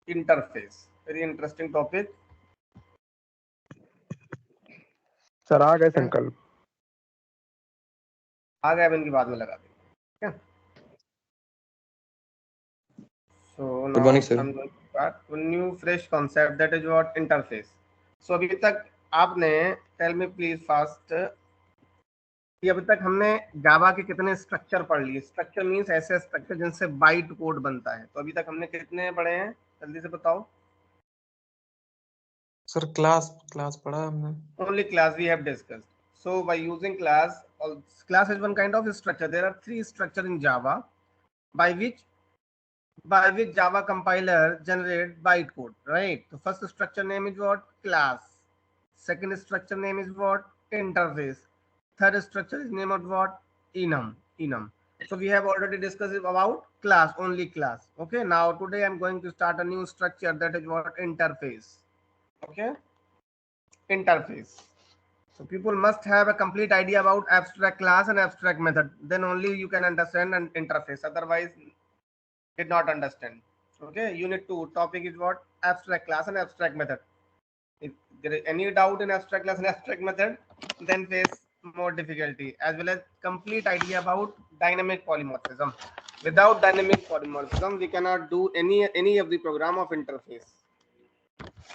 Interface, very interesting topic. Sir आ गए संकल्प, आ गए, अब इनकी बाद में लगा देंगे। So now morning, sir. I'm going to start a new fresh concept, that is what interface. So अभी तक आपने, टेल मी प्लीज फास्ट, कि अभी तक हमने जावा के कितने स्ट्रक्चर पढ़ लिए। स्ट्रक्चर मींस ऐसे स्ट्रक्चर जिनसे बाइट कोड बनता है। तो अभी तक हमने कितने पढ़े हैं, जल्दी से बताओ। सर क्लास पढ़ा हमने। Only class we have discussed. So by using class, class is one kind of structure. There are three structure in Java by which Java compiler generate bytecode, right? The first structure name is what? Class. Second structure name is what? Interface. Third structure is name of what? Enum. So we have already discussed about class, only class. Okay. Now today I'm going to start a new structure, that is what? Interface. Okay. Interface. So people must have a complete idea about abstract class and abstract method. Then only you can understand an interface. Otherwise, did not understand. Okay. Unit 2 topic is what? Abstract class and abstract method. If there is any doubt in abstract class and abstract method, then face more difficulty, as well as complete idea about dynamic polymorphism. Without dynamic polymorphism, we cannot do any of the program of interface.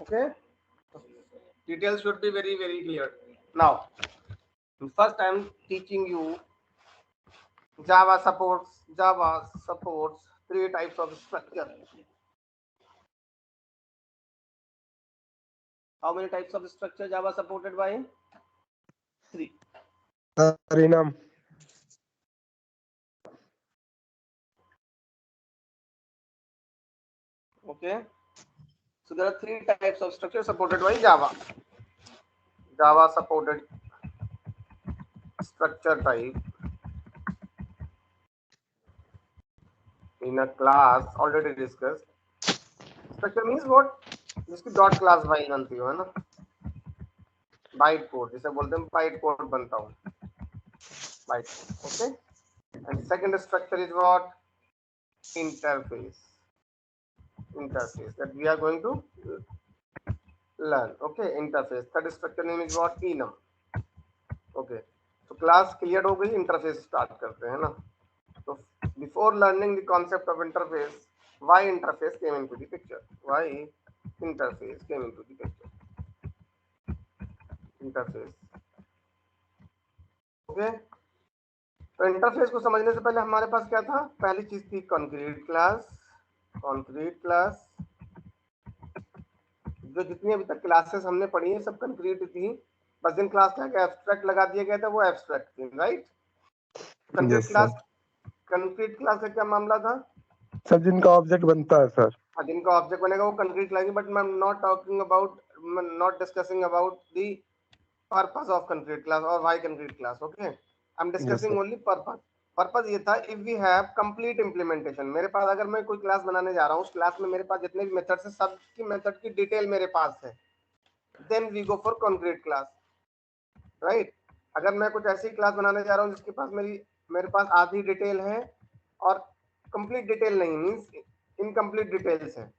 Okay. Details should be very clear. Now, first I am teaching you Java supports three types of structure. How many types of structure Java supported by? Three. Enum. Okay. So there are three types of structure supported by Java. Java supported structure type in a class, already discussed. Structure means what? जिसकी dot class file बनती हो, है ना, byte code, जिसे बोलते हैं byte code बनता हूँ, byte code. Okay. And second structure is what? Interface that we are going to learn. Okay. Interface. Third structure name is what? Enum. Okay. So class cleared हो गई, interface start करते हैं ना. So before learning the concept of interface, why interface came into the picture? Why interface came into the picture? Interface. Okay. तो interface को समझने से पहले हमारे पास क्या था? पहली चीज थी कंक्रीट क्लास. कंक्रीट क्लास, जो जितनी अभी तक क्लासेस हमने पढ़ी है सब कंक्रीट थी, बस जिन क्लास का एब्स्ट्रैक्ट लगा दिया गया था वो एब्स्ट्रैक्ट थी, right? Concrete class, concrete class का क्या मामला था? सब जिनका ऑब्जेक्ट बनता है सर. हाँ, जिनका ऑब्जेक्ट बनेगा वो कंक्रीट लगेगी. बट मैं not talking about, not discussing about the purpose of concrete class और why concrete class. Okay. I am discussing only purpose. Purpose ये था, if we have complete implementation. मेरे पास अगर मैं कोई क्लास बनाने जा रहा हूँ, उस क्लास में मेरे पास जितने भी मेथड्स हैं, सब की मेथड की डिटेल मेरे पास है, then we go for concrete class, right? अगर मैं कुछ ऐसी क्लास बनाने जा रहा हूँ जिसके पास मेरे पास आधी डिटेल है और कंप्लीट डिटेल नहीं, मींस इनकम्प्लीट डिटेल्स है,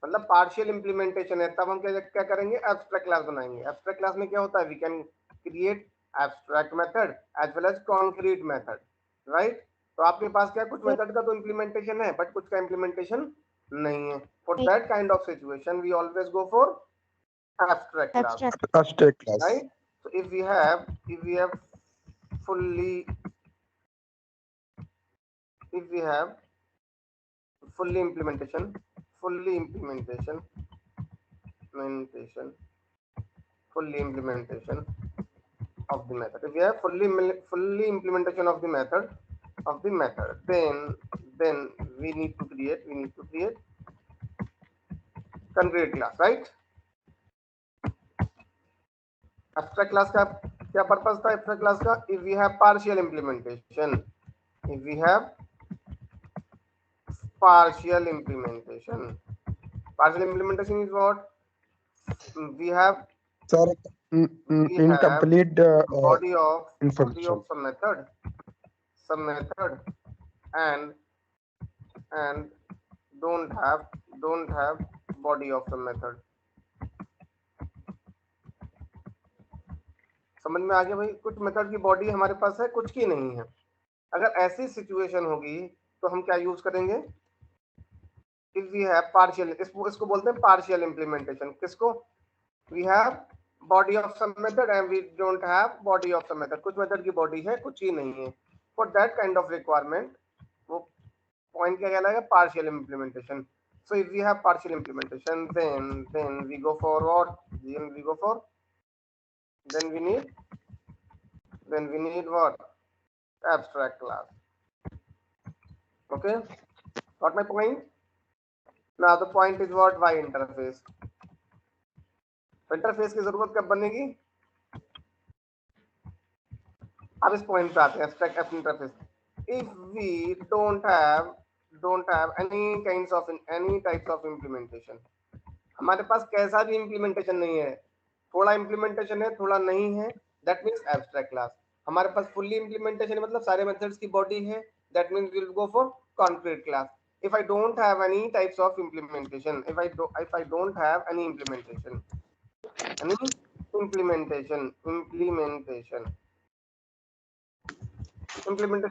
मतलब पार्शियल इंप्लीमेंटेशन है, तब हम क्या करेंगे? एब्स्ट्रैक्ट क्लास बनाएंगे. एब्स्ट्रैक्ट क्लास में क्या होता है? We can create abstract method as well as concrete method, right? तो आपके पास क्या, कुछ मेथड का तो इंप्लीमेंटेशन है बट कुछ का इंप्लीमेंटेशन नहीं है. For that kind of situation we always go for abstract class, right? So if we have fully implementation of the method, if we have fully implementation of the method, then we need to create concrete class, right? Abstract class का क्या purpose था? abstract class का, if we have partial implementation, partial implementation is what? We have incomplete body of some method, and don't have body of the method. समझ में आ गया भाई, कुछ method की बॉडी हमारे पास है, कुछ की नहीं है। अगर ऐसी सिचुएशन होगी तो हम क्या यूज करेंगे, इफ वी हैव पार्शियल, इसको बोलते हैं पार्शियल इंप्लीमेंटेशन। किसको, we have body of some method and we don't have body of some method, कुछ मेथड की बॉडी है, कुछ ही नहीं है। For that kind of requirement वो पॉइंट क्या कहलाएगा, partial implementation. So if we have partial implementation then we go for what, then we go for, then we need what, abstract class. Okay, got my point? Now the point is what, why interface. Interface की जरूरत कब बनेगी, अब इस point पे आते हैं, abstract interface. If we don't have any types of implementation, हमारे पास कैसा भी implementation नहीं है, थोड़ा implementation है, थोड़ा नहीं है, that means abstract class. हमारे पास fully implementation है, मतलब सारे methods की body है, that means we'll go for concrete class. If I don't have any types of implementation, if I don't have any implementation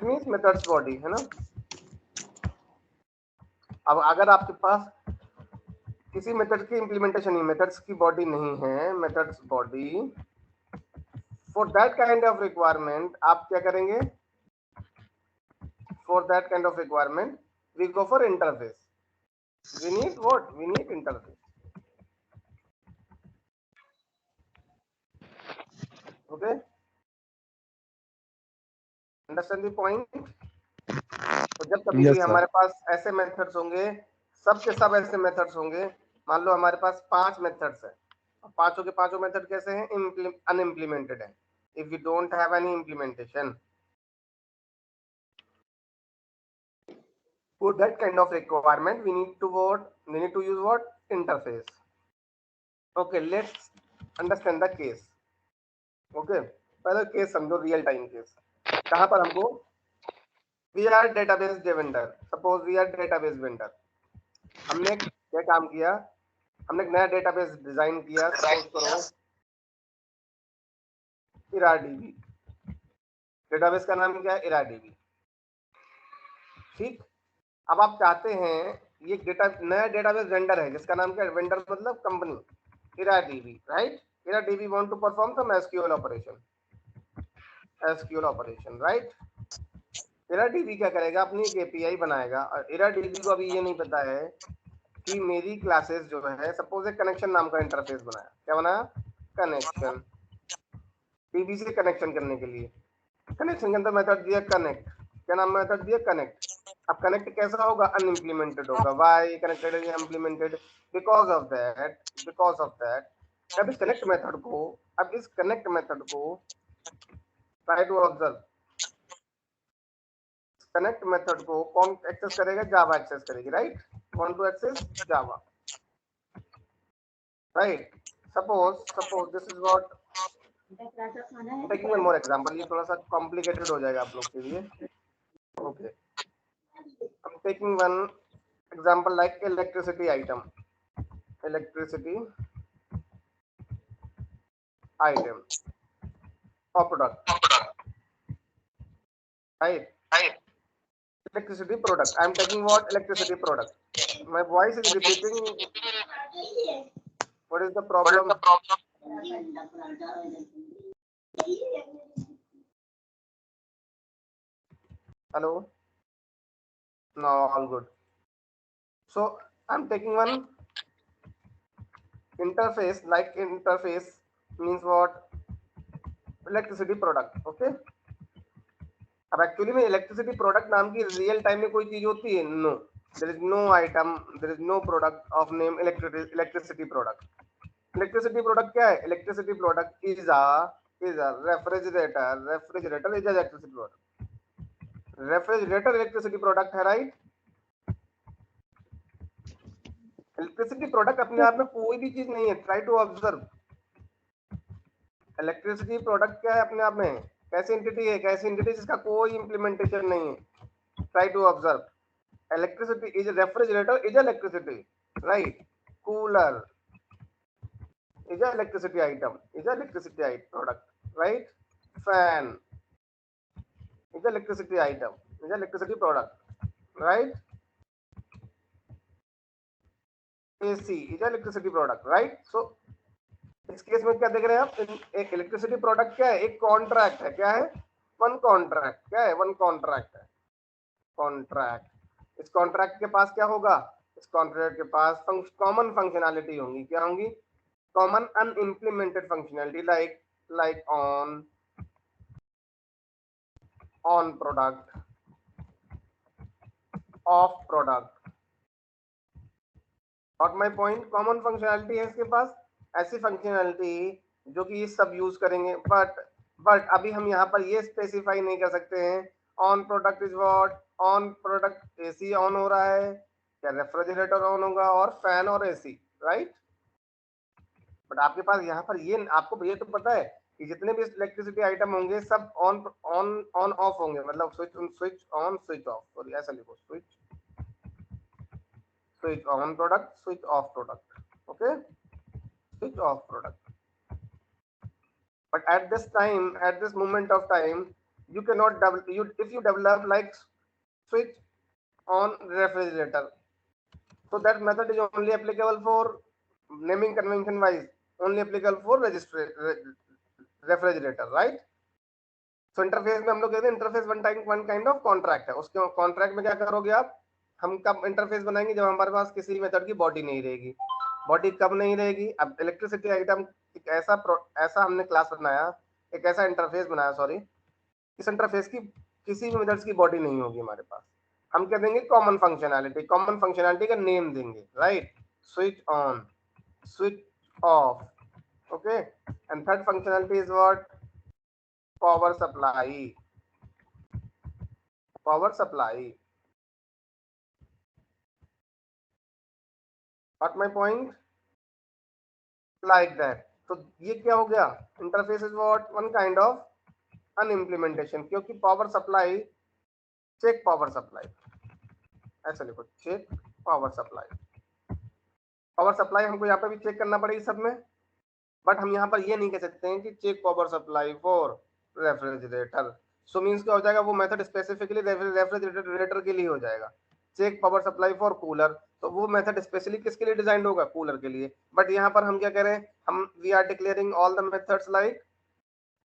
means methods body है ना। अब अगर आपके पास किसी मेथड की इंप्लीमेंटेशन नहीं, मेथड्स की बॉडी नहीं है, methods body, for that kind of requirement आप क्या करेंगे, for that kind of requirement we go for interface. We need what, we need interface. Okay, understand the point. तो जब कभी Yes, भी sir. हमारे पास ऐसे मेथड्स होंगे, सब के सब ऐसे मेथड्स होंगे, मान लो हमारे पास 5 मेथड्स हैं, पांचों के पांचों मेथड कैसे हैं, अनइम्प्लीमेंटेड है. If we don't have any implementation, for that kind of requirement we need to use what, interface. Okay, let's understand the case. Okay, पहले केस समझो, रियल टाइम केस. कहां पर हमको, we are database vendor, suppose we are database vendor. हमने क्या काम किया, हमने एक नया डेटाबेस डिजाइन किया, सपोज करो IRDB. डेटाबेस का नाम क्या है, IRDB. ठीक, अब आप चाहते हैं ये नया डेटाबेस वेंडर है जिसका नाम क्या है, वेंडर मतलब company, IRDB, right. IRDB want to perform some SQL operation, right. IRDB क्या करेगा, अपनी एक API बनाएगा, और IRDB को अभी ये नहीं पता है कि मेरी क्लासेस जो है, सपोज एक कनेक्शन नाम का इंटरफेस बनाया, क्या बनाया, कनेक्शन, DB से कनेक्शन करने के लिए. कनेक्शन के अंदर मेथड दिया कनेक्ट, क्या नाम मेथड दिया, कनेक्ट. अब कनेक्ट कैसा होगा, अनइम्प्लीमेंटेड होगा. Why connected is implemented, because of that अब इस कनेक्ट मेथड को try to observe. Connect method को कौन एक्सेस करेगा, जावा एक्सेस करेगी, right. Want to access Java, right. Suppose this is what, taking one more example, ये थोड़ा सा कॉम्प्लिकेटेड हो जाएगा आप लोग के लिए. Okay, I'm taking one example like electricity item or product, right. Electricity product, I'm taking what, electricity product. My voice is repeating, what is the problem? Hello, no, all good. So I'm taking one interface, like interface means what, electricity product. Okay, अब actually में electricity product नाम की real time में कोई चीज होती है, no. There is no item, there is no product of name electricity product. Electricity product क्या है, electricity product is a refrigerator is electricity product. Refrigerator electricity product है, राइट. इलेक्ट्रिसिटी प्रोडक्ट अपने आप में कोई भी चीज नहीं है, try to observe. Electricity product क्या है अपने आप में, कैसी एंटिटी है, कैसी एंटिटी जिसका कोई इंप्लीमेंटेशन नहीं है. Try to observe. electricity is a refrigerator is electricity, right? Cooler is a electricity item, product, right? Fan is electricity item, is electricity product, right? AC is electricity product, right? So इस case में क्या देख रहे हैं आप, एक electricity product क्या है, एक कॉन्ट्रैक्ट है, क्या है, वन कॉन्ट्रैक्ट, क्या है, वन कॉन्ट्रैक्ट है, कॉन्ट्रैक्ट। इस कॉन्ट्रैक्ट के पास क्या होगा, इस कॉन्ट्रैक्ट के पास कॉमन फंक्शनैलिटी होंगी, क्या होंगी, common unimplemented functionality, like on product, off product. Not my point, common functionality है इसके पास, ऐसी फंक्शनैलिटी जो कि ये सब यूज करेंगे, बट अभी हम यहाँ पर ये स्पेसिफाई नहीं कर सकते हैं on product is what, on product AC on हो रहा है, क्या रेफ्रिजरेटर ऑन होगा, और फैन और एसी, राइट। बट आपके पास यहाँ पर ये, आपको ये तो पता है कि जितने भी इलेक्ट्रिसिटी आइटम होंगे सब ऑन ऑन ऑन ऑफ होंगे, मतलब switch on switch off, sorry ऐसा लिखो, switch on product, switch off product, okay, switch off product. But at this time, at this moment of time, you cannot if you develop like switch on refrigerator, so that method is only applicable for naming convention wise, only applicable for refrigerator, right? So interface में हम लोग कहते हैं interface one kind of contract है, उसके contract में क्या करोगे आप, हम कब इंटरफेस बनाएंगे, जब हमारे पास किसी मेथड की बॉडी नहीं रहेगी। बॉडी कब नहीं रहेगी, अब इलेक्ट्रिसिटी आइटम एक ऐसा हमने क्लास बनाया, एक ऐसा इंटरफेस बनाया, सॉरी, इस इंटरफेस की किसी भी मेथड्स की बॉडी नहीं होगी हमारे पास, हम क्या देंगे, कॉमन फंक्शनैलिटी का नेम देंगे, right, switch on, switch off, okay, and third functionality is what, power supply, Got my point? Like that. तो ये क्या हो गया, interface is what, one kind of unimplementation, क्योंकि power supply, check power supply, ऐसा लिखो, check power supply. Power supply हमको यहाँ पे भी चेक करना पड़ेगी सब में, बट हम यहाँ पर ये नहीं कह सकते हैं कि check power supply for refrigerator. So means क्या हो जाएगा, वो मेथड स्पेसिफिकली रेफ्रिजरेटर के लिए हो जाएगा। Check power supply for cooler, तो वो मेथड स्पेशली किसके लिए डिजाइन होगा, कूलर के लिए। बट यहाँ पर हम क्या कह रहे हैं, हम we are declaring all the methods like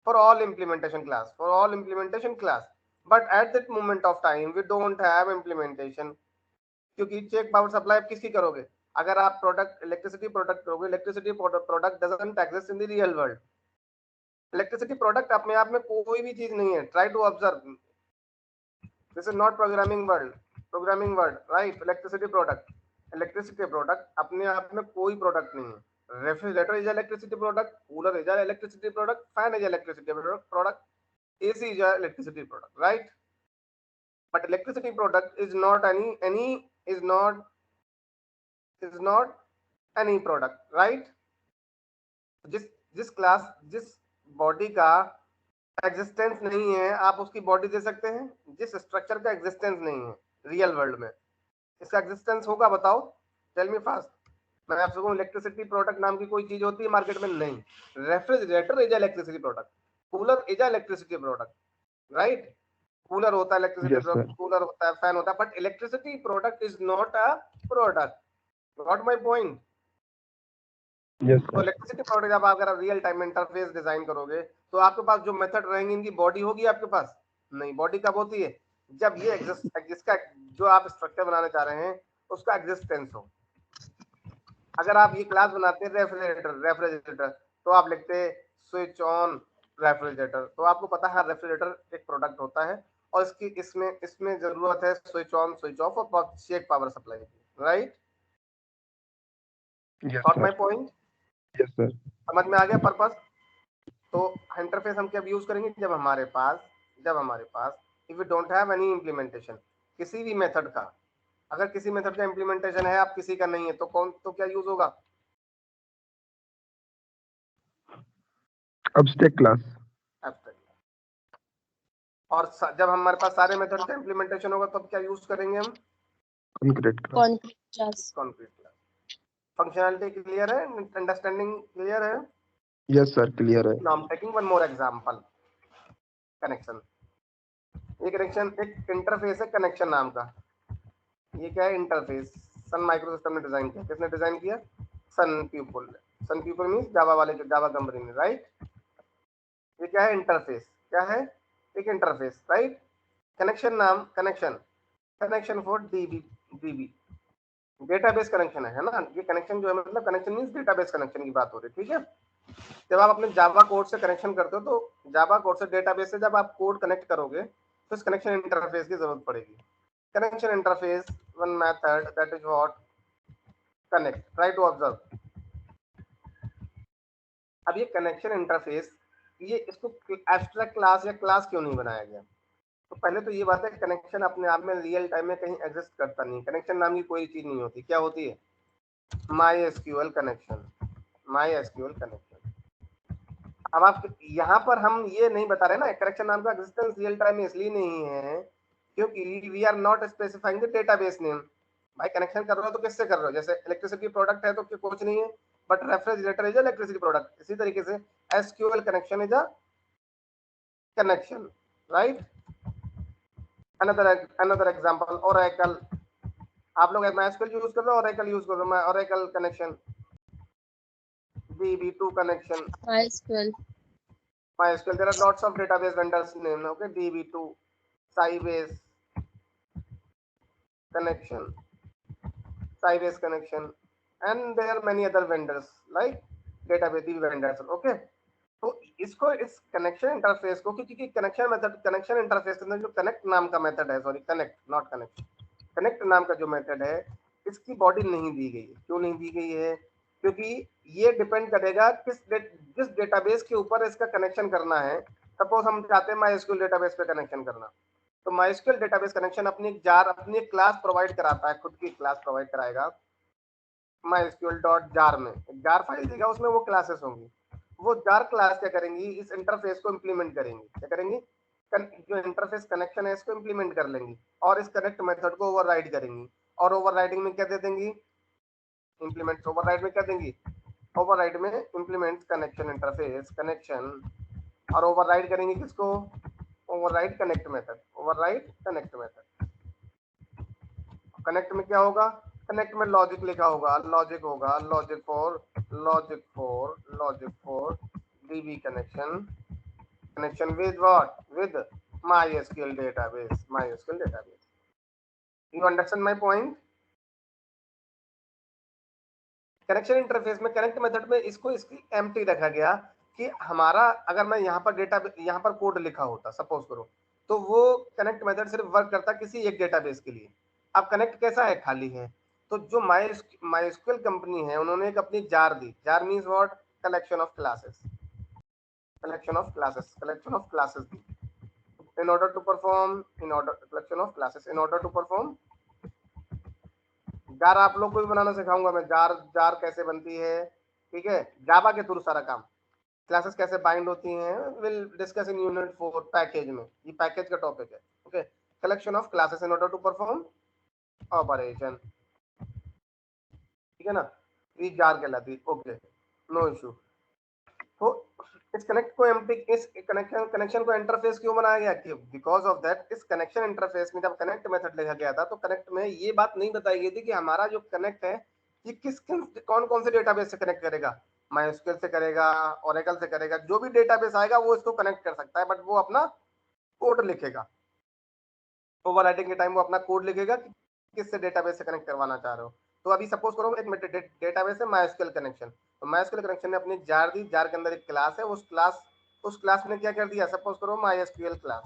for all implementation class, but at that moment of time we don't have implementation, क्योंकि चेक पावर सप्लाई आप किसकी करोगे, अगर आप प्रोडक्ट इलेक्ट्रिसिटी प्रोडक्ट करोगे, electricity product doesn't exist in the real world. Electricity product अपने आप में कोई भी चीज नहीं है, try to observe, this is not programming word, right. Electricity product अपने आप में कोई प्रोडक्ट नहीं है। Refrigerator is electricity product, cooler is electricity product, fan is electricity product, AC is electricity product, right. But electricity product is not any product, right? जिस body का existence नहीं है, आप उसकी बॉडी दे सकते हैं। जिस स्ट्रक्चर का एग्जिस्टेंस नहीं है रियल वर्ल्ड में, इसका एग्जिस्टेंस होगा, बताओ, टेल मी फास्ट। मैं आपसे कहूँ इलेक्ट्रिसिटी प्रोडक्ट नाम की कोई चीज होती है मार्केट में, नहीं। Refrigerator is electricity product, cooler is electricity product, right. Cooler होता है इलेक्ट्रिसिटी प्रोडक्ट, कूलर होता है, फैन होता है, but electricity product is not a product. Got my point? तो इलेक्ट्रिसिटी प्रोडक्ट जब आप अगर रियल टाइम इंटरफेस डिजाइन करोगे, तो आपके पास जो मेथड रहेंगे, इनकी बॉडी होगी आपके पास? नहीं। बॉडी कब होती है? जब ये जिसका जो आप स्ट्रक्चर बनाने चाह रहे हैं उसका एग्जिस्टेंस हो। अगर आप ये क्लास बनाते हैं रेफ्रिजरेटर, तो आप लिखते स्विच ऑन रेफ्रिजरेटर, तो आपको पता है रेफ्रिजरेटर एक प्रोडक्ट होता है, और इसमें जरूरत है स्विच ऑन, स्विच ऑफ और चेक पावर सप्लाई की, right. Got my point? Yes sir. समझ में आ गया पर्पस? तो इंटरफेस हम क्या यूज करेंगे, जब हमारे पास if we don't have any implementation किसी भी मेथड का, अगर किसी मेथड का इम्प्लीमेंटेशन है, आप किसी का नहीं है, तो क्या यूज होगा? Abstract class. और जब हमारे पास सारे मेथड का इम्प्लीमेंटेशन होगा, तब क्या यूज करेंगे हम? concrete class. concrete class. Concrete class. Functionality clear है, अंडरस्टैंडिंग क्लियर है? Yes sir, clear है। Now I am taking one more example. Connection, ये कनेक्शन एक इंटरफेस है कनेक्शन नाम का। ये क्या है? इंटरफेस। सन माइक्रो सिस्टम ने डिजाइन किया। किसने डिजाइन किया? Sun people. सन पीपल मींस जावा वाले, जावा कंपनी ने, राइट। ये क्या है? इंटरफेस। क्या है? एक इंटरफेस, राइट। कनेक्शन नाम, connection, connection for dB, dB database connection है ना। ये कनेक्शन जो है मतलब कनेक्शन मींस डेटाबेस कनेक्शन की बात हो रही है, ठीक है। जब आप अपने जावा कोड से कनेक्शन करते हो तो जावा कोड से डेटाबेस से जब आप कोड कनेक्ट करोगे तो इस कनेक्शन इंटरफेस की जरूरत पड़ेगी। Connection interface one method that is what connect, try to observe. अब ये कनेक्शन इंटरफेस, ये इसको एब्स्ट्रैक्ट क्लास या क्लास क्यों नहीं बनाया गया? तो पहले तो ये बात है, कनेक्शन अपने आप में रियल टाइम में कहीं एग्जिस्ट करता नहीं। कनेक्शन नाम की कोई चीज नहीं होती। क्या होती है? My SQL connection, my SQL connection. अब आप यहाँ पर हम ये नहीं बता रहे ना, कनेक्शन नाम का एग्जिस्टेंस रियल टाइम में इसलिए नहीं है क्योंकि we are not specifying the database name. भाई कनेक्शन कर रहे हो तो किससे कर रहे हो? जैसे इलेक्ट्रिसिटी प्रोडक्ट है तो कुछ नहीं है, but refrigerator is electricity product. इसी तरीके से SQL connection is a connection, right. Another example, Oracle. आप लोग MySQL यूज कर रहे हो, ओरेकल यूज कर रहे हो? Oracle connection, DB2 connection, MySQL. MySQL. There are lots of database vendors name. Okay, DB2, Sybase connection, Sybase connection, and there are many other vendors like database vendors. Okay, तो इसको इस connection interface को, क्योंकि connection method, connection interface के अंदर जो connect नाम का मेथड है, sorry connect not connect, connect नाम का जो मेथड है इसकी बॉडी नहीं दी गई है। क्यों नहीं दी गई है? क्योंकि ये डिपेंड करेगा जिस डेटाबेस के ऊपर इसका कनेक्शन करना है। सपोज हम चाहते हैं MySQL डेटाबेस पे कनेक्शन करना, तो MySQL डेटाबेस कनेक्शन अपनी एक जार, अपनी एक क्लास प्रोवाइड कराता है, खुद की क्लास प्रोवाइड कराएगा MySQL.jar में। एक जार फाइल देगा, उसमें वो क्लासेस होंगी। वो जार क्लास क्या करेंगी? इस इंटरफेस को इंप्लीमेंट करेंगी। क्या करेंगी? जो इंटरफेस कनेक्शन है इसको इंप्लीमेंट कर लेंगी और इस कनेक्ट मेथड को ओवरराइड करेंगी। और ओवरराइडिंग में क्या दे देंगी? इंप्लीमेंट। ओवरराइड में क्या देंगी? ओवरराइड में इंप्लीमेंट कनेक्शन इंटरफेस कनेक्शन। और ओवरराइड करेंगे किसको? Override connect method, override connect method. Connect में क्या होगा? कनेक्ट में लॉजिक लिखा होगा, लॉजिक होगा, logic for dB connection, connection with what? With MySQL database, MySQL database. You understand my point? Connection interface में, कनेक्ट मेथड में इसको इसकी एम्प्टी रखा गया कि हमारा, अगर मैं यहाँ पर डेटा, यहाँ पर कोड लिखा होता सपोज करो, तो वो कनेक्ट मेथड सिर्फ वर्क करता किसी एक डेटाबेस के लिए। अब कनेक्ट कैसा है? खाली है। तो जो MySQL कंपनी है उन्होंने एक अपनी jar the. Jar means what? Collection of classes, collection of classes, collection of classes the. in order to perform, in order collection of classes, in order to perform jar. आप लोग को भी बनाना सिखाऊंगा मैं। जार कैसे बनती है, ठीक है, जावा के थ्रू सारा काम। क्लासेस कैसे बाइंड होती हैं will discuss in unit 4 package में। ये पैकेज का टॉपिक है। Okay, collection of classes in order to perform operation, ठीक है ना। ये जार कहलाती। Okay, no issue. तो इस कनेक्ट को एम्प्टी, इस कनेक्शन को इंटरफेस क्यों बनाया गया? कि बिकॉज ऑफ दैट इस कनेक्शन इंटरफेस में जब कनेक्ट मेथड लिखा गया था तो कनेक्ट में ये बात नहीं बताई गई थी कि हमारा जो कनेक्ट है ये कौन कौन से डेटाबेस से कनेक्ट करेगा। MySQL से करेगा, ओरेकल से करेगा, जो भी डेटाबेस आएगा वो इसको कनेक्ट कर सकता है, बट वो अपना कोड लिखेगा। ओवरराइटिंग के टाइम वो अपना कोड लिखेगा कि किससे डेटाबेस से कनेक्ट करवाना चाह रहे हो। तो अभी सपोज करो एक डेटाबेस है MySQL कनेक्शन, तो MySQL कनेक्शन ने अपनी जार दी। जार के अंदर एक क्लास है, उस क्लास ने क्या कर दिया? सपोज करो MySQL क्लास,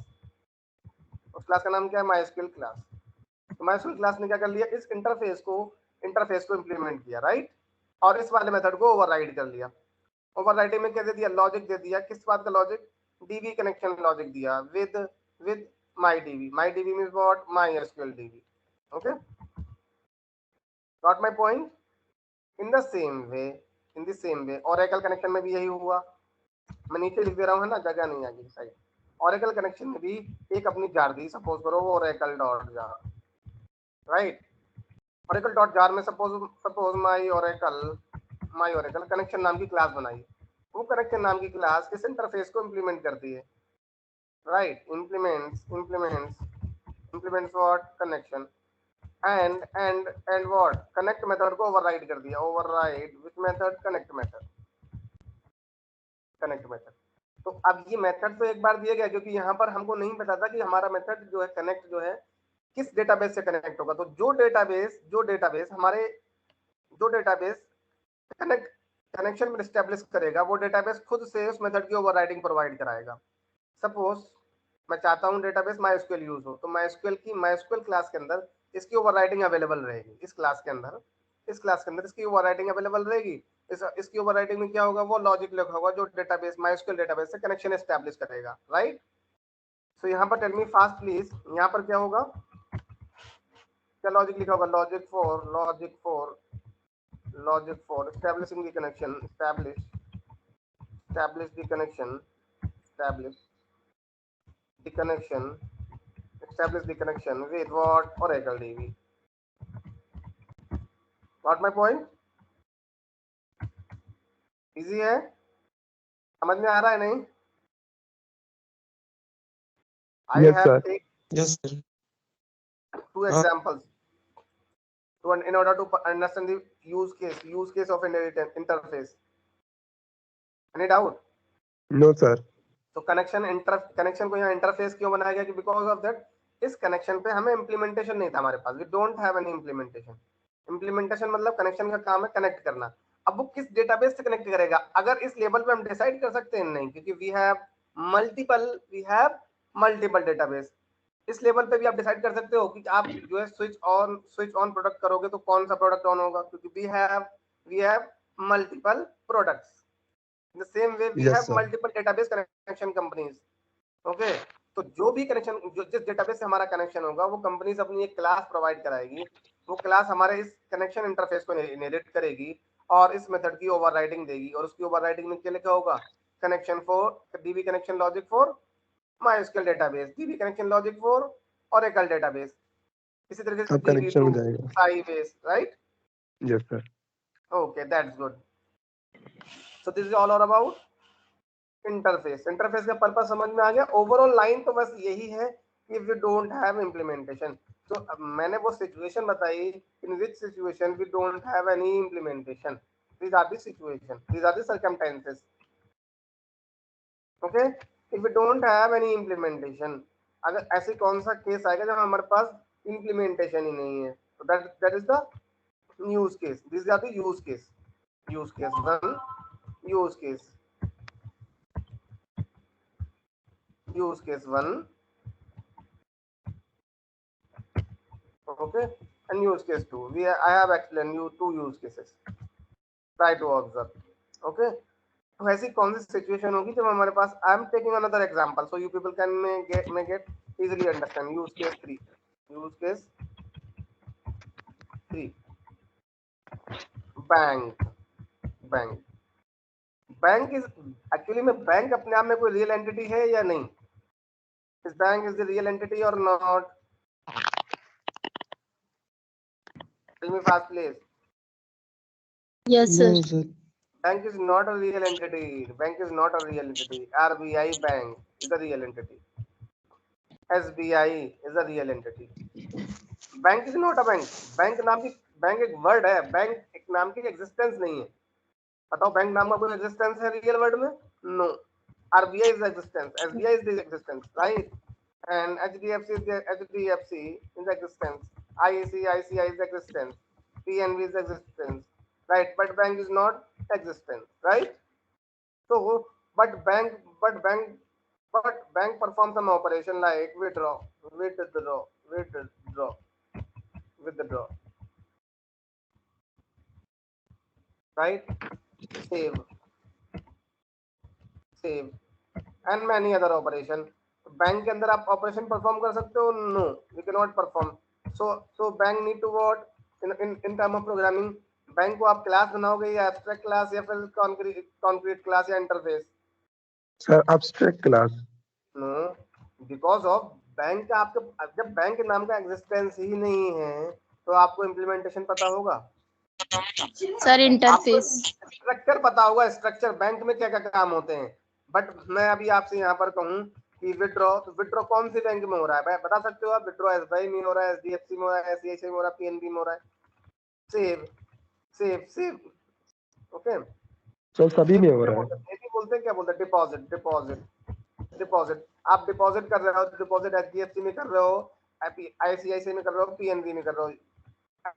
उस क्लास का नाम क्या है? MySQL class. तो MySQL क्लास ने क्या कर लिया? इस इंटरफेस को इंप्लीमेंट किया, राइट। और इस वाले मेथड को ओवरराइड कर लिया। ओवरराइडिंग में क्या दे दिया? लॉजिक दे दिया। किस बात का लॉजिक? डीबी कनेक्शन लॉजिक दिया with MyDB। MyDB means what? MySQL DB. Okay, got my point? In the same way Oracle connection में भी यही हुआ। मैं नीचे लिख दे रहा हूँ, है ना, जगह नहीं आएगी साइड। Oracle कनेक्शन में भी एक अपनी जार दी, सपोज करो वो Oracle.jar, right. Oracle dot jar में सपोज माई ओरेकल कनेक्शन नाम की क्लास बनाई। वो कनेक्शन नाम की क्लास किस इंटरफेस को इंप्लीमेंट करती है, right? Implements what, connection, and what, connect method को ओवरराइड कर दिया। Override which method, connect method. तो अब ये मेथड तो एक बार दिया गया, क्योंकि यहाँ पर हमको नहीं पता था कि हमारा मेथड जो है कनेक्ट जो है किस डेटाबेस से कनेक्ट होगा। तो जो डेटाबेस कनेक्शन में एस्टेब्लिश करेगा, वो डेटाबेस खुद से उस मेथड की ओवरराइडिंग प्रोवाइड कराएगा। सपोज मैं चाहता हूँ डेटाबेस MySQL यूज हो, तो MySQL क्लास के अंदर इसकी ओवरराइडिंग अवेलेबल रहेगी। इस क्लास के अंदर इसकी ओवरराइडिंग अवेलेबल रहेगी। इसकी ओवरराइडिंग में क्या होगा, वो लॉजिक लिखा होगा जो डेटाबेस MySQL डेटाबेस से कनेक्शन एस्टेब्लिश करेगा, राइट? सो यहाँ पर टेल मी फास्ट प्लीज, यहाँ पर क्या होगा, क्या लॉजिक लिखा होगा, logic for establishing the connection, establish the connection, establish the connection with what, Oracle DB. Got my point? Easy है, समझ में आ रहा है नहीं? I Yes, have sir. taken Yes, sir. two examples in order to understand the use case of interface. Any doubt? No, sir. तो connection को यहाँ interface क्यों बनाया गया? कि बिकॉज ऑफ दैट इस कनेक्शन पे हमें इंप्लीमेंटेशन नहीं था हमारे पास। We don't have any implementation मतलब कनेक्शन का काम है कनेक्ट करना। अब वो किस डेटाबेस से कनेक्ट करेगा, अगर इस लेवल पे हम डिसाइड कर सकते हैं? नहीं, क्योंकि वी हैव मल्टीपल डेटाबेस। इस लेवल पे भी आप डिसाइड कर सकते हो कि आप जो है स्विच ऑन प्रोडक्ट करोगे तो कौन सा प्रोडक्ट ऑन होगा, क्योंकि we have multiple products. In the same way we Yes, have sir. multiple database connection companies. Okay, तो जो भी कनेक्शन जिस डेटाबेस से हमारा कनेक्शन होगा, वो कंपनीज अपनी एक क्लास प्रोवाइड कराएगी। वो क्लास हमारे इस कनेक्शन इंटरफेस को इनहेरिट करेगी और इस मेथड की ओवरराइडिंग देगी। और उसकी ओवरराइडिंग में क्या लिखा होगा, connection for DB connection logic for MySQL database, DB connection logic for Oracle database, इसी तरीके से अब कनेक्शन DB हो टू जाएगा। Sybase, right? Yes, sir. Okay, that's good. So this is all about interface का पर्पस समझ में आ गया। ओवरऑल लाइन तो बस यही है कि वी डोंट हैव इंप्लीमेंटेशन। तो मैंने वो सिचुएशन बताई, in which situation we don't have any implementation, these are the situation, these are the circumstances. Okay, if we don't have any implementation, अगर ऐसे कौन सा केस आएगा जब हमारे पास इंप्लीमेंटेशन ही नहीं है, तो that is the use case. This are the use case 1, use case 1, okay, and use case 2. I have explained you 2 use cases. Try to observe. Okay, तो ऐसी कौन सी सिचुएशन होगी जब हमारे पास, I am taking another example so you people can get easily understand. Use case 3 bank is actually में, bank अपने आप में कोई रियल एंटिटी है या नहीं? इस bank is the real entity और not? Tell me fast please. Yes, sir. No, sir. Bank is not a real entity. RBI Bank is a real entity. SBI is a real entity. Bank is not a bank. Bank एक word है, bank एक नाम की existence नहीं है। बताओ bank नाम का कोई एग्जिस्टेंस है रियल वर्ड में? No. RBI is existence, SBI is the existence, right? And HDFC is existence, ICICI is existence, PNB is existence, right? But bank is not existence, right? So bank performs some operation like withdraw, right? Save and many other operation. Bank के अंदर आप operation perform कर सकते हो? No, we can not perform. So bank need to what in term of programming, bank को आप class बनाओगे या एब्स्ट्रैक्ट क्लास या फिर कॉन्क्रीट क्लास या interface? Sir, abstract class. No, because of bank का आपके, जब बैंक के नाम का एग्जिस्टेंस ही नहीं है तो आपको इम्प्लीमेंटेशन पता होगा। Sir interface. स्ट्रक्चर पता होगा, स्ट्रक्चर बैंक में क्या क्या काम होते हैं। बट मैं अभी आपसे यहाँ पर कहूँ कि विड्रॉ, तो विड्रॉ कौन सी बैंक में हो रहा है बता सकते हो आप? विड्रॉ एसबीआई में हो रहा है, एचडीएफसी में हो रहा है, आईसीआईसीआई में हो रहा है, पीएनबी में हो रहा है, save save save okay. Sir सभी में हो रहा है। बोलते हैं क्या बोलते हैं? Deposit deposit deposit. आप डिपॉजिट कर रहे हो, डिपॉजिट एचडीएफसी में कर रहे हो, आईसीआईसीआई में कर रहे हो, पीएनबी में कर रहे हो।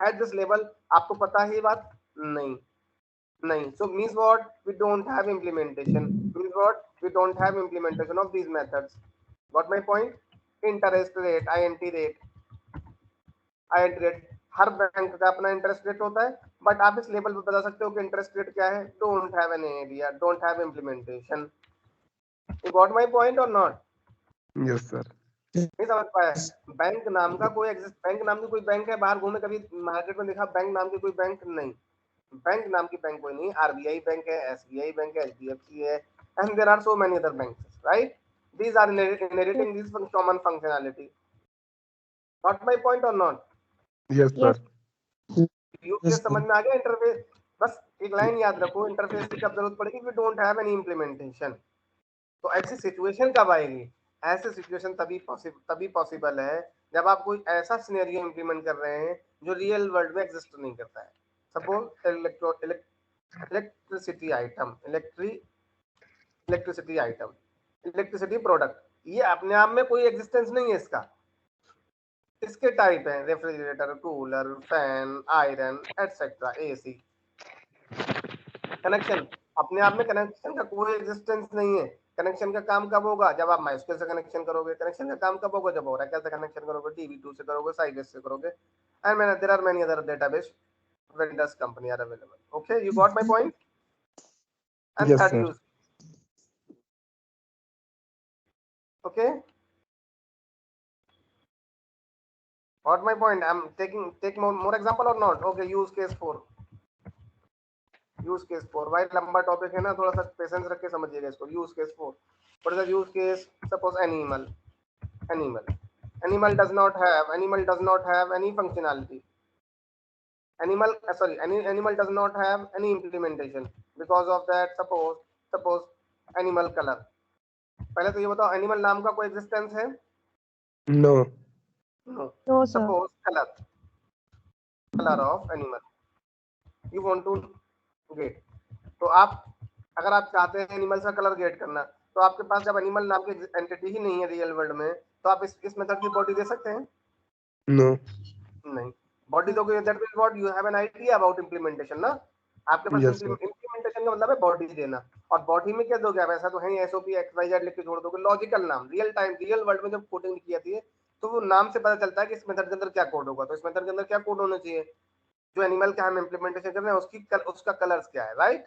एट दिस लेवल आपको पता है ये बात? नहीं नहीं। So means what? We don't have implementation. Means what? We don't have implementation of these methods. Got my point? Interest rate, INT rate, INT rate. Her bank का अपना इंटरेस्ट रेट होता है, बट आप इस लेवल पे बता सकते हो कि इंटरेस्ट रेट क्या है? Don't have an idea, don't have implementation. You got my point और नॉट? Yes sir. नहीं समझ पाया? बैंक नाम का कोई बैंक नाम की कोई बैंक है बाहर घूमे कभी मार्केट में देखा बैंक नाम की कोई बैंक? नहीं, बैंक नाम की बैंक कोई नहीं। आरबीआई बैंक है, एसबीआई बैंक है, एचडीएफसी है, and there are so many other banks, right? These are inheriting this common functionality. Got my point or not? Yes sir. Use case समझ में आ गया? इंटरफेस, बस एक लाइन याद रखो, इंटरफेस की कब जरूरत पड़ेगी? We don't have any implementation. तो ऐसी सिचुएशन कब आएगी? ऐसे सिचुएशन तभी पॉसिबल है जब आप कोई ऐसा सिनेरियो इंप्लीमेंट कर रहे हैं जो रियल वर्ल्ड में एग्जिस्ट नहीं करता है। Suppose electricity item, electricity item, electricity product, ये अपने आप में कोई एग्जिस्टेंस नहीं है इसका। इसके टाइप हैं refrigerator, cooler, fan, iron etcetera, AC. Connection, अपने आप में कनेक्शन का कोई एग्जिस्टेंस नहीं है। कनेक्शन का काम कब होगा? जब आप माइस्क्वेल से कनेक्शन करोगे। कनेक्शन का काम कब होगा? जब ओरेकल से कनेक्शन करोगे, टीवी2 से करोगे, साइबेस से करोगे, and there are many other database vendors company are available. Okay, you got my point? And Yes, third sir. use. Okay, got my point? I'm take more example or not? Okay, use case 4, use case 4 भाई लंबा topic है ना, थोड़ा सा patience रख के समझिएगा इसको। Use case 4, what is the use case? Suppose animal does not have any functionality. Animal does not have any implementation. Because of that, suppose animal color. पहले तो ये बताओ, एनिमल नाम का कोई एग्जिस्टेंस है? No. No. No, sir. Suppose colour of animal you want to get. तो आप अगर आप चाहते हैं एनिमल का कलर गेट करना, तो आपके पास जब एनिमल नाम की एंटिटी ही नहीं है रियल वर्ल्ड में, तो आप इस मेथड की बॉडी दे सकते हैं? नो। नहीं। बॉडी दोगे, that means what? You have an idea about implementation ना। आपके पास Yes, sir. इंप्लीमेंटेशन का मतलब है बॉडी देना। और बॉडी में क्या दोगे आप? ऐसा तो है एसओपी XYZ लिख के छोड़ दोगे। लॉजिकल नाम, रियल वर्ल्ड में जब कोडिंग की जाती है तो वो नाम से पता चलता है कि इस मेथड के अंदर क्या कोड होगा। तो इस मेथड के अंदर क्या कोड होना चाहिए? जो एनिमल का हम इंप्लीमेंटेशन कर रहे हैं उसका कलर्स क्या है, राइट?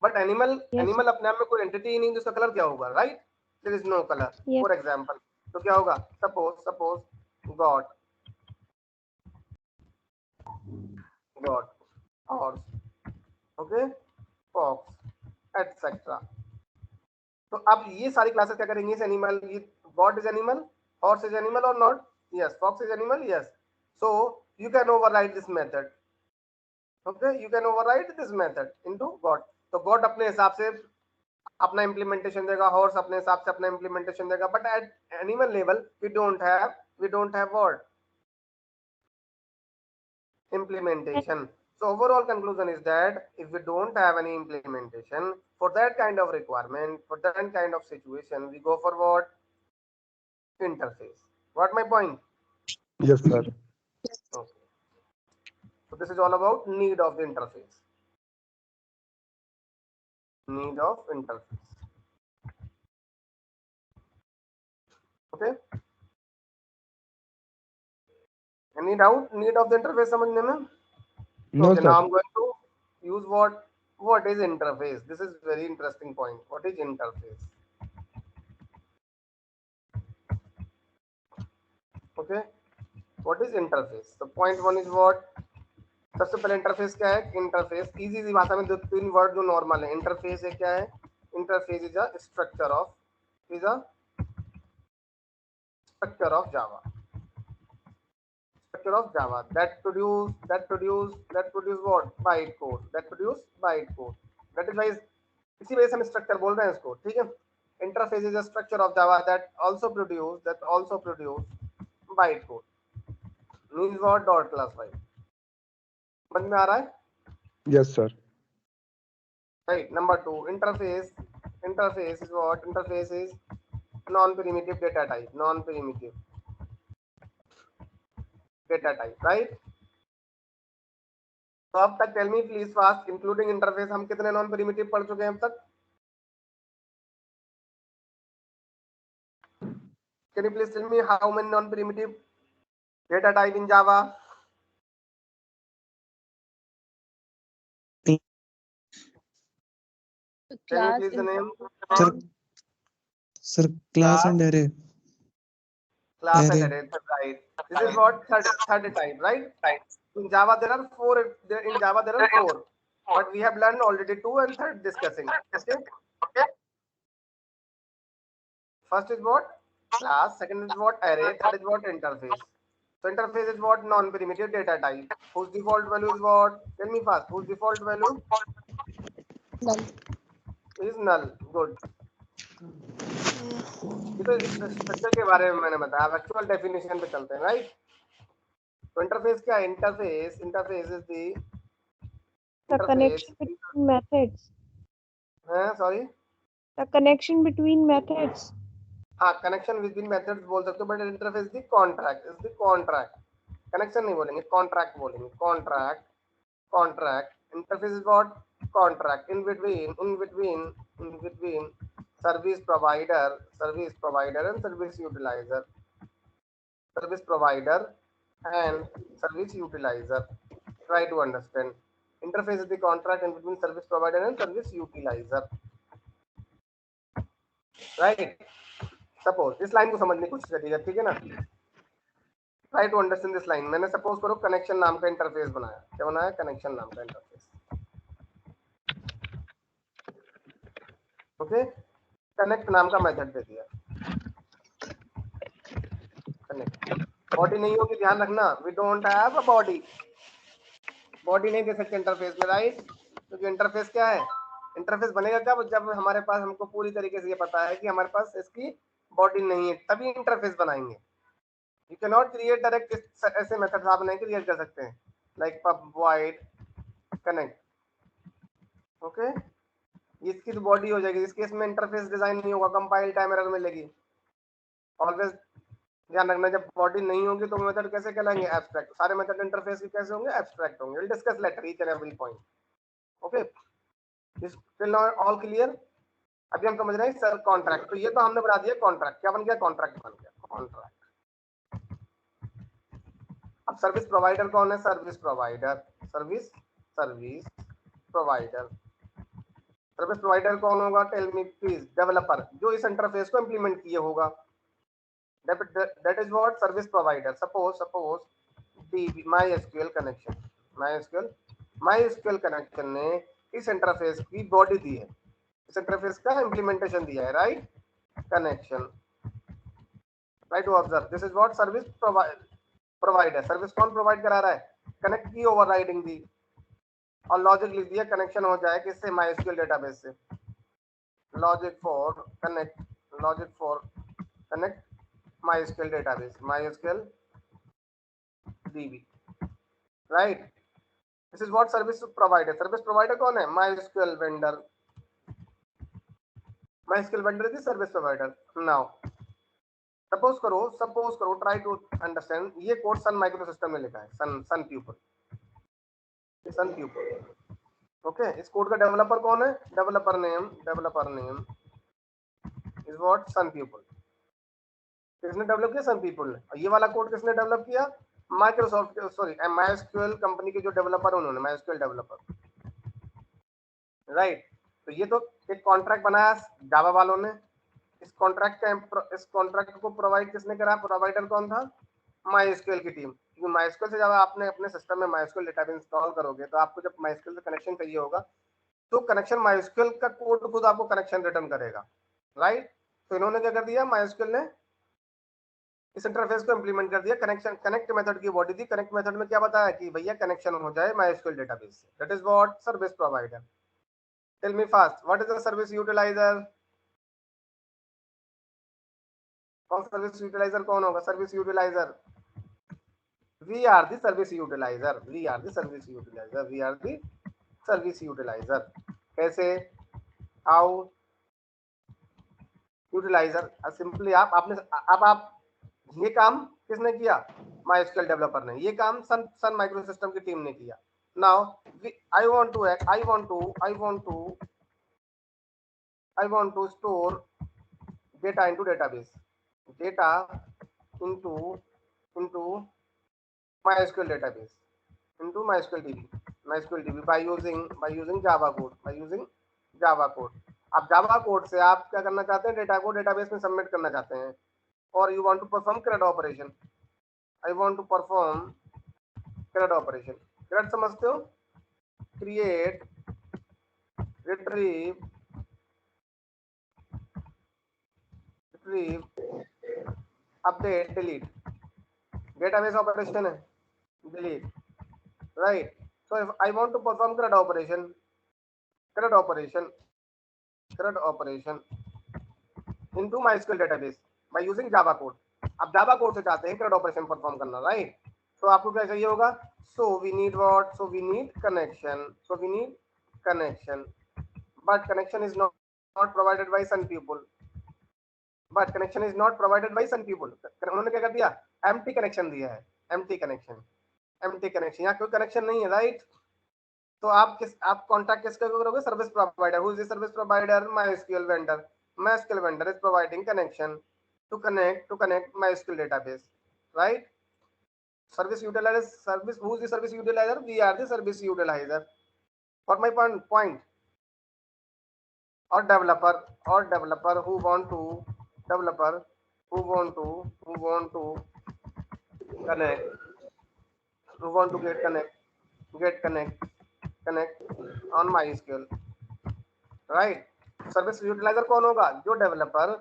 बट एनिमल अपने आप में कोई एंटिटी ही नहीं, जिसका कलर क्या होगा, right? There is no colour. For example, तो क्या होगा? Suppose god, horse, okay, fox, etc. तो अब ये सारी क्लासेस क्या करेंगे? इस animal, god is animal, horse is animal और not? Yes, fox is animal, yes. So you can override this method, okay, you can override this method into god. तो god अपने हिसाब से अपना इंप्लीमेंटेशन देगा, हॉर्स अपने हिसाब से अपना इंप्लीमेंटेशन देगा, but at animal level we don't have what? Implementation. So overall conclusion is that if we don't have any implementation for that kind of requirement, for that kind of situation, we go for what? Interface. What my point? Yes, sir. Okay. So this is all about need of the interface. Need of interface. Okay. Any doubt? Need of the interface समझने में? No, okay, sir. now I'm going to use what? What is interface? This is very interesting point. What is interface? Okay. What is interface? So point one is what? सबसे पहले interface क्या है? Interface easy भाषा में दो तीन word जो normal है। इंटरफेस है क्या है? Interface is a structure of Java. structure of Java that produce what? Bytecode. That produce bytecode. That is why इसी वजह से हम स्ट्रक्चर बोल रहे हैं इसको, ठीक है. Interface is a structure of Java that also produce bytecode. Means what? Dot class file. समझ में आ रहा है? Yes, sir. Right. Number 2, interface is what? Interface is non-primitive data type. Non-primitive data type, right? तो अब तक tell me please fast, including interface हम कितने non primitive पढ़ चुके हैं अब तक? Can you please tell me how many non primitive data type in Java? Can you please the name? Sir, class and array. Class and array, right? This is what third type, right? In Java there are four. But we have learned already 2 and third discussing. Okay. First is what? Class. Second is what? Array. Third is what? Interface. So interface is what? Non-primitive data type. Whose default value is what? Tell me fast. Whose default value? Null. Is null. Good. ये तो structure के बारे में मैंने बताया. अब actual definition पे चलते हैं, राइट? तो इंटरफेस क्या है? Interface is the connection between methods. Sorry. The connection between methods. हाँ, कनेक्शन विद इन मेथड्स बोल सकते हो, but interface the contract is the contract. Connection नहीं बोलेंगे, कॉन्ट्रैक्ट बोलेंगे. Contract interface is what? Contract in between service provider and service utilizer. Try to understand. Interface is the contract in between service provider and service utilizer. Right? Suppose इस line को समझने की कोशिश करिएगा, ठीक है ना? Try to understand this line. मैंने सपोज करो कनेक्शन नाम का इंटरफेस बनाया. क्या बनाया? कनेक्शन नाम का इंटरफेस. ओके. कनेक्ट नाम का मेथड दे दिया. कनेक्ट. बॉडी नहीं होगी, ध्यान रखना. We don't have a body. Body नहीं दे सकते इंटरफेस में, राइट? क्योंकि इंटरफेस क्या है? इंटरफेस बनेगा कब? जब हमारे पास, हमको पूरी तरीके से ये पता है कि हमारे पास इसकी बॉडी नहीं है, तभी इंटरफेस बनाएंगे. You can not create direct. ऐसे मेथड्स आप नहीं क्रिएट कर सकते हैं, like pub void connect. Okay. इसकी तो बॉडी हो जाएगी. इस केस में इंटरफेस डिजाइन नहीं होगा, कंपाइल टाइम एरर मिलेगी. ऑलवेज ध्यान रखना, जब बॉडी नहीं होगी तो मेथड कैसे कहलाएंगे? एब्स्ट्रैक्ट. सारे मेथड इंटरफेस के कैसे होंगे? एब्स्ट्रैक्ट होंगे. Will discuss later each and every point. Okay. This till now all clear? अभी हम समझ रहे हैं सर कॉन्ट्रैक्ट. तो ये तो हमने बना दिया कॉन्ट्रैक्ट. क्या बन गया? कॉन्ट्रैक्ट बन गया. कॉन्ट्रैक्ट. अब सर्विस प्रोवाइडर कौन है? सर्विस प्रोवाइडर कौन होगा? Tell me please. डेवलपर, जो इस इंटरफेस को इंप्लीमेंट किए होगा. That is what? Service provider. Suppose DB MySQL connection ने इस इंटरफेस की बॉडी दी है, इस इंटरफेस का इंप्लीमेंटेशन दिया है, right? Connection. Try to observe. This is what? Service provider. Service कौन प्रोवाइड करा रहा है? कनेक्ट की ओवरराइडिंग दी और लॉजिक लिख दिया. कनेक्शन हो जाए किससे? MySQL डेटाबेस से. Logic for connect MySQL database, MySQL DB, right? This is what service provider. Service provider कौन है? MySQL vendor. MySQL vendor is the service provider. Now, suppose करो, try to understand. ये code Sun micro system में लिखा है. Sun people. Okay. इस code का developer कौन है? Developer name is what? Sun people. किसने डेवलप किया? सन पीपल ने. ये वाला कोड किसने डेवलप किया? माइक्रोसॉफ्ट, सॉरी MySQL कंपनी के जो डेवलपर उन्होंने, MySQL डेवलपर, राइट? तो ये तो एक कॉन्ट्रैक्ट बनाया जावा वालों ने. इस कॉन्ट्रैक्ट को प्रोवाइड किसने करा? प्रोवाइडर कौन था? MySQL की टीम. क्योंकि MySQL से जब आपने अपने सिस्टम में MySQL डेटाबेस इंस्टॉल करोगे तो आपको जब MySQL से कनेक्शन चाहिए होगा तो कनेक्शन MySQL का कोड खुद आपको कनेक्शन रिटर्न करेगा, राइट? तो इन्होंने क्या कर दिया? MySQL ने इस इंटरफेस को इंप्लीमेंट कर दिया। कनेक्शन कनेक्ट मेथड की बॉडी थी। कनेक्ट मेथड में क्या बताया कि भैया कनेक्शन हो जाए MySQL डेटाबेस से। That is what service provider. Tell me fast, what is the service utilizer? कौन सर्विस यूटिलाइजर कौन होगा? Service utilizer, we are the service utilizer, we are the service utilizer, we are the service utilizer. कैसे? How? यूटिलाइजर simply आपने अब आप ये काम किसने किया? MySQL डेवलपर ने। ये काम सन माइक्रो सिस्टम की टीम ने किया। Now I want to store data into database, data into MySQL database, into MySQL DB by using Java code, अब जावा कोड से आप क्या करना चाहते हैं? डेटा को डेटाबेस में सबमिट करना चाहते हैं। और you want to perform CRUD operation. I want to perform CRUD operation. CRUD समझते हो? Create, retrieve, update, delete. Database operation है, delete, right? So if I want to perform CRUD operation into MySQL database by using Java code। अब Java code से चाहते हैं CRUD operation perform करना, right? तो आपको क्या चाहिए होगा? So we need what? So we need connection, but connection is not provided by some people, उन्होंने क्या कर दिया? एम्प्टी कनेक्शन दिया है, एम्प्टी कनेक्शन, यहाँ कोई कनेक्शन नहीं है, राइट? तो आप कॉन्टैक्ट किसका करोगे? Service provider. Who is the service provider? MySQL vendor। MySQL vendor is providing connection to connect MySQL database, right? Service utilizer, who is the service utilizer? We are the service utilizer. Got my point? Or developer who want to connect on MySQL, right? Service utilizer कौन होगा? जो developer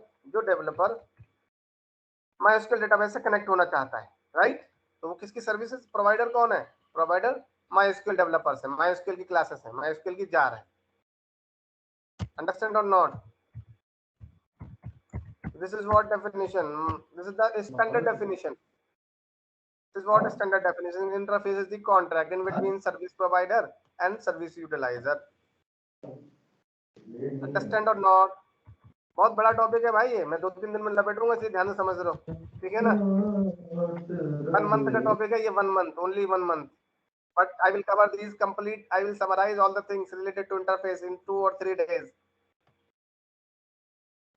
MySQL database से connect होना चाहता है, right? तो वो किसकी सर्विसेज? प्रोवाइडर कौन है? प्रोवाइडर MySQL डेवलपर्स है, MySQL की क्लासेस है, MySQL की जार है। अंडरस्टैंड और not? This is what definition, this is the standard definition, this is what standard definition. Interface is the contract in between service provider and service utilizer. Understand और not? बहुत बड़ा topic है भाई ये, मैं 2-3 दिन में लपेटूंगा, इसे ध्यान से समझ लो, ठीक है ना? 1 month का टॉपिक है ये, 1 month, only 1 month, but I will cover these complete, I will summarize all the things related to interface in 2 or 3 days.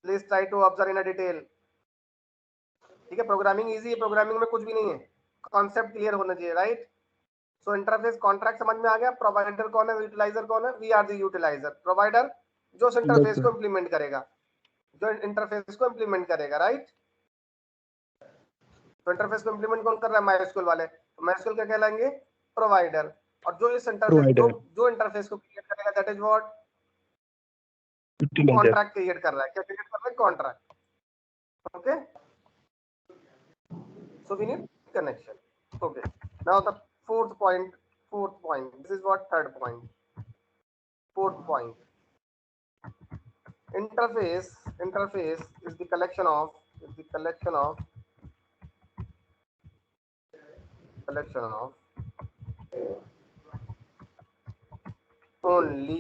Please try to observe in a detail, ठीक है? प्रोग्रामिंग इजी है, programming में कुछ भी नहीं है, concept clear होना चाहिए, राइट? सो इंटरफेस कॉन्ट्रैक्ट समझ में आ गया। प्रोवाइडर कौन है? यूटिलाइजर कौन है? We are the utilizer. Provider जो इंटरफेस को इंप्लीमेंट करेगा, राइट? तो इंटरफेस को इंप्लीमेंट कौन कर रहा है? MySQL वाले। तो MySQL क्या कहलाएंगे? प्रोवाइडर। और जो इस इंटरफेस जो इंटरफेस को क्रिएट करेगा, that is what? Contract create कर रहा है। क्या क्रिएट कर रहा है? Contract, okay? So we need connection, okay? Now the fourth point, this is what third point, fourth point. Interface is the collection of only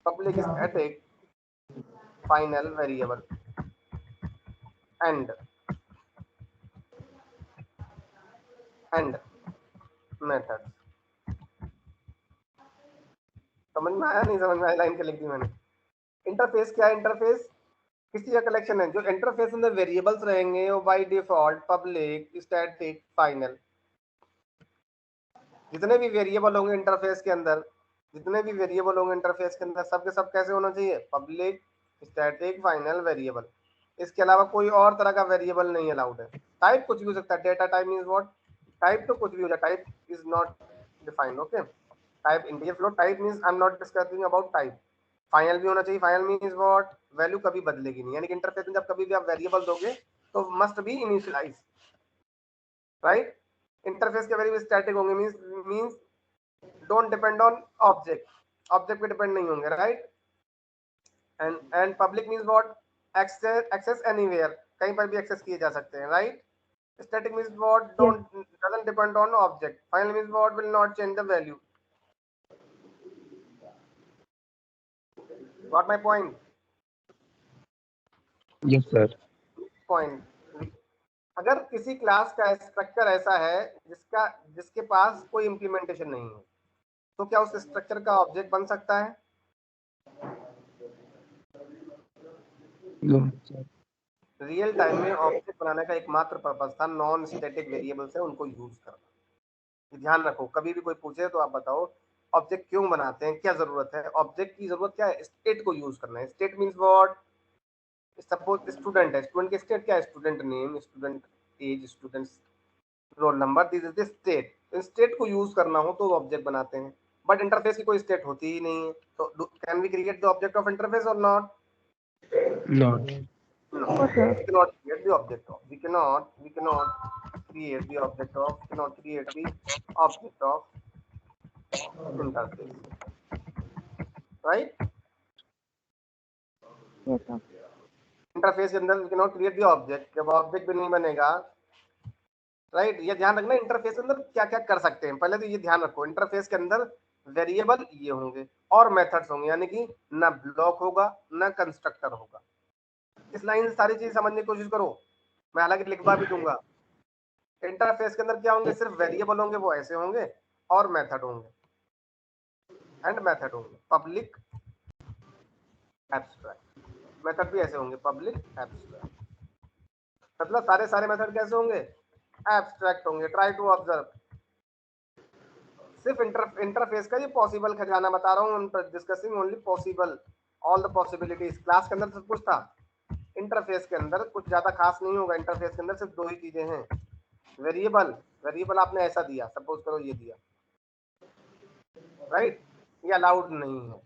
public static final variable and methods। समझ में आया? नहीं समझ में आया? लाइन के लिख दी मैंने। इंटरफेस क्या है? इंटरफेस किसी का कलेक्शन है। जो इंटरफेस में वेरिएबल्स रहेंगे वो by default public static final. जितने भी वेरिएबल होंगे इंटरफेस के अंदर, सब के सब कैसे होना चाहिए? Public static final variable. इसके अलावा कोई और तरह का वेरिएबल नहीं अलाउड है। टाइप कुछ भी हो सकता है। Data type means what? Type तो कुछ भी हो जाए, type is not defined, okay? Type integer float type means I am not discussing about type, final भी होना चाहिए। फाइनल मींस व्हाट, वैल्यू कभी बदलेगी नहीं, यानी कि इंटरफेस में जब कभी भी आप वेरिएबल दोगे तो must be initialise, right. Interface के वेरिएबल स्टैटिक होंगे, means don't depend on object, object पे डिपेंड नहीं होंगे, right. And public means what, access anywhere, कहीं पर भी एक्सेस किए जा सकते हैं, right. Static means what, Yes. doesn't depend on object. Final means what, will not change the value. Got my point? Yes, sir. Point. अगर किसी class का स्ट्रक्चर ऐसा है जिसके पास कोई इम्प्लीमेंटेशन नहीं है, तो क्या उस स्ट्रक्चर का ऑब्जेक्ट बन सकता है? No, sir. रियल टाइम में ऑब्जेक्ट बनाने का एकमात्र पर्पस था नॉन स्टैटिक वेरिएबल से उनको यूज करना। ध्यान रखो, कभी भी कोई पूछे तो आप बताओ ऑब्जेक्ट क्यों बनाते हैं, क्या जरूरत है। ऑब्जेक्ट की जरूरत क्या है? स्टेट को यूज करना है। State means what, suppose student है, स्टूडेंट की स्टेट क्या है? Student name, student age, student roll number, this is the state. State को यूज करना हो तो ऑब्जेक्ट बनाते हैं, बट इंटरफेस की कोई स्टेट होती ही नहीं है, तो can we create the object of interface और not? Not. No, Oh, sir. we cannot create the object of, we cannot create the object of, cannot create the object of interface, right? Yes, sir. Interface के अंदर we cannot create the object, जब object भी नहीं बनेगा, right. ये ध्यान रखना interface के अंदर क्या क्या कर सकते हैं। पहले तो ये ध्यान रखो, इंटरफेस के अंदर वेरिएबल ये होंगे और मेथड्स होंगे, यानी कि ना ब्लॉक होगा ना कंस्ट्रक्टर होगा। इस लाइन से सारी चीज समझने की कोशिश करो, मैं हालांकि लिखवा भी दूंगा। इंटरफेस के अंदर क्या होंगे? सिर्फ वेरिएबल होंगे, वो ऐसे होंगे, और मेथड होंगे, एंड मेथड होंगे पब्लिक एब्स्ट्रैक्ट। मेथड भी ऐसे होंगे, पब्लिक एब्स्ट्रैक्ट। मतलब सारे मेथड कैसे होंगे? एब्स्ट्रैक्ट होंगे। ट्राई टू ऑब्जर्व, सिर्फ इंटरफेस का ये पॉसिबल खजाना बता रहा हूँ, discussing only possible, all the possibilities. Class के अंदर सब कुछ था, इंटरफेस के अंदर कुछ ज्यादा खास नहीं होगा। इंटरफेस के अंदर सिर्फ दो ही चीजें हैं, वेरिएबल आपने ऐसा दिया, सपोज करो ये दिया, राइट, ये अलाउड नहीं है,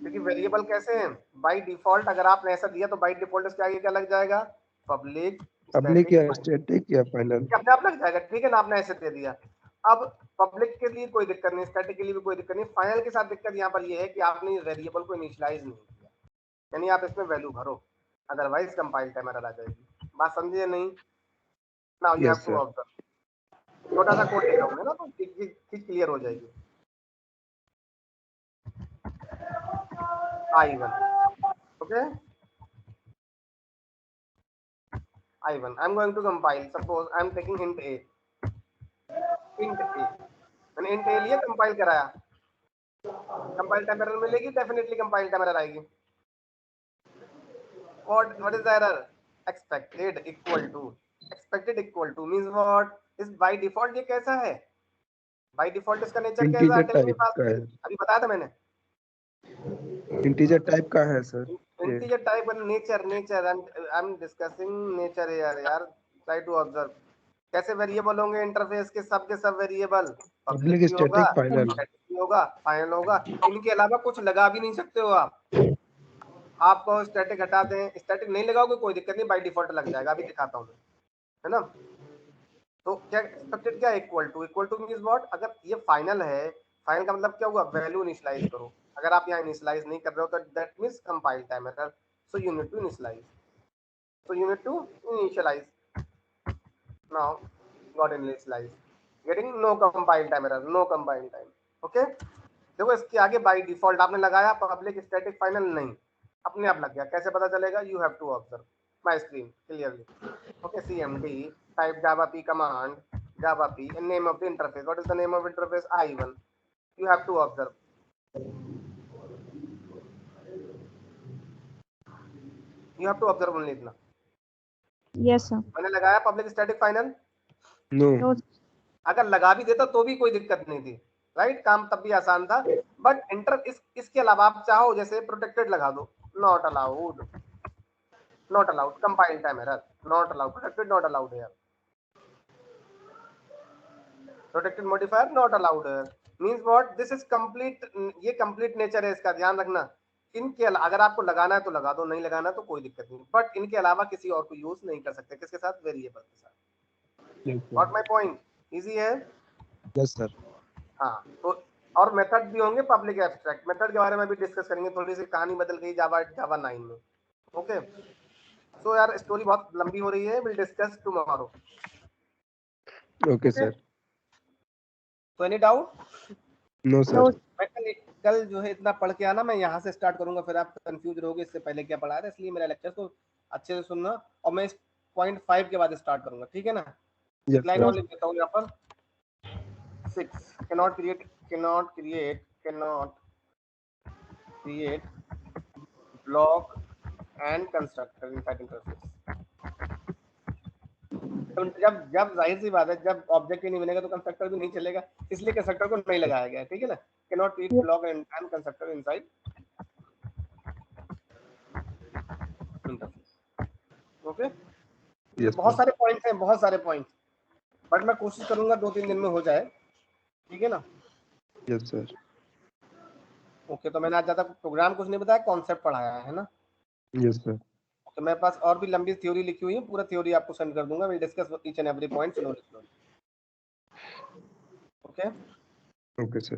क्योंकि वेरिएबल कैसे हैं? बाय डिफॉल्ट अगर आपने ऐसा दिया तो बाय डिफॉल्ट इसके आगे क्या लग जाएगा? पब्लिक Public या static या final? अपने आप लग जाएगा, ठीक है ना, आपने ऐसे दे दिया। अब पब्लिक के लिए कोई दिक्कत नहीं, स्टैटिक के लिए भी कोई दिक्कत नहीं, फाइनल के साथ दिक्कत यहाँ पर ये है कि आपने वेरिएबल को इनिशियलाइज नहीं किया, यानी आप इसमें वैल्यू भरो, अदरवाइज कंपाइल टाइम एरर आ जाएगी। बात समझिए नहीं? Now you have Yes, to sir. Observe, छोटा सा कोड लिखाऊंगा ना तो चीज क्लियर हो जाएगी। I1, okay, I1, I'm going to compile, suppose I'm taking int a, मैंने int a लिया, कंपाइल कराया, कंपाइल टाइम एरर मिलेगी, डेफिनेटली कंपाइल टाइम एरर आएगी। what is the error? expected equal to means what is by default, ये कैसा है? by default इसका nature कैसा है? Integer tell me type fast, का है. अभी बताया था मैंने। Integer type का है sir. Integer type and nature I am discussing nature यार, ट्राई टू ऑब्जर्व। कैसे वेरिएबल होंगे इंटरफेस के? सब वेरिएबल, पब्लिक Public, भी होगा, static, final. स्टैटिक भी होगा, फाइनल होगा, इनके अलावा कुछ लगा भी नहीं सकते हो आप। आपको स्टैटिक हटा दें, स्टैटिक नहीं लगाओगे कोई दिक्कत नहीं, बाय डिफॉल्ट लग जाएगा, अभी दिखाता हूँ मैं, है ना। तो क्या एक्सपेक्टेड क्या? इक्वल टू मींस व्हाट, अगर ये फाइनल है, फाइनल का मतलब क्या हुआ? वैल्यू इनिशियलाइज करो। अगर आप यहाँ इनिशियलाइज नहीं कर रहे हो तो that means compile time error, so you need to initialise, so you need to initialize. Now got initialized, getting no compile time error, no compile time, okay। देखो इसके आगे बाय डिफॉल्ट आपने लगाया पब्लिक स्टैटिक फाइनल, नहीं, अपने आप लग गया। कैसे पता चलेगा? You have to observe my screen clearly, okay. cmd type java p command, java p and name of the interface, what is the name of interface? I1, you have to observe, you have to observe only इतना। Yes, sir. मैंने लगाया public static final, No. No. अगर लगा भी देता तो भी कोई दिक्कत नहीं थी, राइट, काम तब भी आसान था। बट इसके अलावा आप चाहो जैसे प्रोटेक्टेड लगा दो, not allowed, compile time error, not allowed, protected not allowed है, प्रोटेक्टेड मॉडिफायर नॉट अलाउड है, means what, this is complete, ये कंप्लीट नेचर है इसका, ध्यान रखना। इनके अगर आपको लगाना है तो लगा दो, नहीं लगाना तो कोई दिक्कत नहीं, बट इनके अलावा किसी और को यूज नहीं कर सकते। किसके साथ? वेरिएबल के साथ। Yes, what sir. My point? Easy है? Yes, sir. हाँ, तो और मेथड भी होंगे पब्लिक एब्स्ट्रैक्ट। मेथड के बारे में भी डिस्कस करेंगे, थोड़ी सी कहानी बदल गई जावा 9 में। ओके, सो यार स्टोरी बहुत लंबी हो रही है, will discuss tomorrow. Okay, sir. तो any doubt? No, sir. No, मैं कल जो है इतना पढ़ के आना, मैं यहाँ से स्टार्ट करूंगा, फिर आप कंफ्यूज रहोगे इससे पहले क्या पढ़ा रहे, इसलिए मेरा लेक्चर को अच्छे से सुनना, और मैं इस पॉइंट 5 के बाद स्टार्ट करूंगा, ठीक है ना? Yes, line sir. और लिख देता हूँ यहाँ पर। 6 cannot create block and constructor inside interface। तो जब जाहिर सी बात है, जब ऑब्जेक्ट ही नहीं बनेगा तो कंस्ट्रक्टर भी नहीं चलेगा, इसलिए कंस्ट्रक्टर को नहीं लगाया गया है, ठीक है ना? cannot create block and constructor inside interface। Okay, Yes, बहुत sir. सारे पॉइंट्स हैं, बहुत सारे पॉइंट्स, बट मैं कोशिश करूंगा 2-3 दिन में हो जाए, ठीक है ना? Yes, sir. ओके, तो मैंने आज ज्यादा प्रोग्राम कुछ नहीं बताया, कॉन्सेप्ट पढ़ाया है ना? Yes, sir. तो मेरे पास और भी लंबी थ्योरी लिखी हुई है, पूरा थ्योरी आपको सेंड कर दूंगा, will discuss each and every point slowly. Okay Okay, sir.